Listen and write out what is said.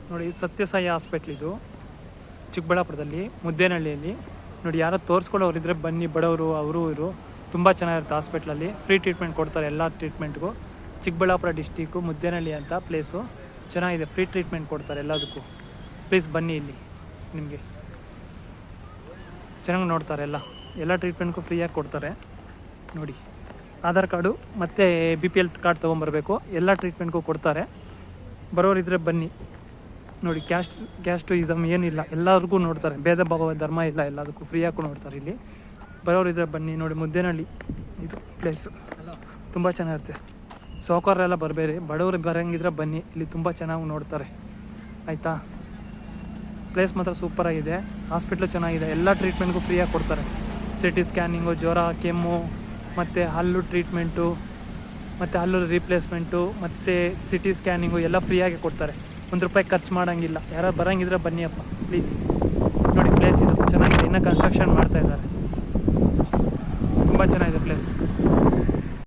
ನೋಡಿ ಸತ್ಯಸಾಯಿ ಹಾಸ್ಪಿಟ್ಲ್ ಇದು ಚಿಕ್ಕಬಳ್ಳಾಪುರದಲ್ಲಿ ಮುದ್ದೇನಹಳ್ಳಿಯಲ್ಲಿ. ನೋಡಿ ಯಾರೋ ತೋರಿಸ್ಕೊಳ್ಳೋರಿದ್ರೆ ಬನ್ನಿ, ಬಡವರು ಅವರು ಇವರು. ತುಂಬ ಚೆನ್ನಾಗಿರುತ್ತೆ ಹಾಸ್ಪಿಟ್ಲಲ್ಲಿ. ಫ್ರೀ ಟ್ರೀಟ್ಮೆಂಟ್ ಕೊಡ್ತಾರೆ ಎಲ್ಲ ಟ್ರೀಟ್ಮೆಂಟ್ಗೂ. ಚಿಕ್ಕಬಳ್ಳಾಪುರ ಡಿಸ್ಟಿಕ್ಕು ಮುದ್ದೇನಹಳ್ಳಿ ಅಂತ ಪ್ಲೇಸು ಚೆನ್ನಾಗಿದೆ. ಫ್ರೀ ಟ್ರೀಟ್ಮೆಂಟ್ ಕೊಡ್ತಾರೆ ಎಲ್ಲದಕ್ಕೂ. ಪ್ಲೀಸ್ ಬನ್ನಿ, ಇಲ್ಲಿ ನಿಮಗೆ ಚೆನ್ನಾಗಿ ನೋಡ್ತಾರೆ. ಎಲ್ಲ ಟ್ರೀಟ್ಮೆಂಟ್ಗೂ ಫ್ರೀಯಾಗಿ ಕೊಡ್ತಾರೆ. ನೋಡಿ ಆಧಾರ್ ಕಾರ್ಡು ಮತ್ತು BPL ಕಾರ್ಡ್ ತೊಗೊಂಬರ್ಬೇಕು. ಎಲ್ಲ ಟ್ರೀಟ್ಮೆಂಟ್ಗೂ ಕೊಡ್ತಾರೆ. ಬರೋರಿದ್ರೆ ಬನ್ನಿ. ನೋಡಿ ಕ್ಯಾಸ್ಟು ಇಸಮ್ ಏನಿಲ್ಲ, ಎಲ್ಲರಿಗೂ ನೋಡ್ತಾರೆ. ಭೇದ ಭಾವ ಧರ್ಮ ಇಲ್ಲ, ಎಲ್ಲದಕ್ಕೂ ಫ್ರೀಯಾಗೂ ನೋಡ್ತಾರೆ. ಇಲ್ಲಿ ಬರೋರಿದ್ರೆ ಬನ್ನಿ. ನೋಡಿ ಮುದ್ದೇನಹಳ್ಳಿ ಇದು ಪ್ಲೇಸು ತುಂಬ ಚೆನ್ನಾಗಿರುತ್ತೆ. ಸಾಹುಕಾರರೆಲ್ಲ ಬರಬೇಡಿ, ಬಡವರು ಬರೋಂಗಿದ್ರೆ ಬನ್ನಿ. ಇಲ್ಲಿ ತುಂಬ ಚೆನ್ನಾಗಿ ನೋಡ್ತಾರೆ ಆಯಿತಾ. ಪ್ಲೇಸ್ ಮಾತ್ರ ಸೂಪರಾಗಿದೆ. ಹಾಸ್ಪಿಟ್ಲು ಚೆನ್ನಾಗಿದೆ. ಎಲ್ಲ ಟ್ರೀಟ್ಮೆಂಟ್ಗೂ ಫ್ರೀಯಾಗಿ ಕೊಡ್ತಾರೆ. CT ಸ್ಕ್ಯಾನಿಂಗು, ಜ್ವರ, ಕೆಮ್ಮು, ಮತ್ತು ಹಲ್ಲು ಟ್ರೀಟ್ಮೆಂಟು, ಮತ್ತು ಹಲ್ಲು ರೀಪ್ಲೇಸ್ಮೆಂಟು, ಮತ್ತು CT ಸ್ಕ್ಯಾನಿಂಗು ಎಲ್ಲ ಫ್ರೀಯಾಗಿ ಕೊಡ್ತಾರೆ. ₹1 ಖರ್ಚು ಮಾಡೋಂಗಿಲ್ಲ. ಯಾರು ಬರೋಂಗಿದ್ರೆ ಬನ್ನಿಯಪ್ಪ ಪ್ಲೀಸ್. ನೋಡಿ ಪ್ಲೇಸ್ ಇದು ಚೆನ್ನಾಗಿದೆ. ಇನ್ನೂ ಕನ್ಸ್ಟ್ರಕ್ಷನ್ ಮಾಡ್ತಾಯಿದ್ದಾರೆ. ತುಂಬ ಚೆನ್ನಾಗಿದೆ.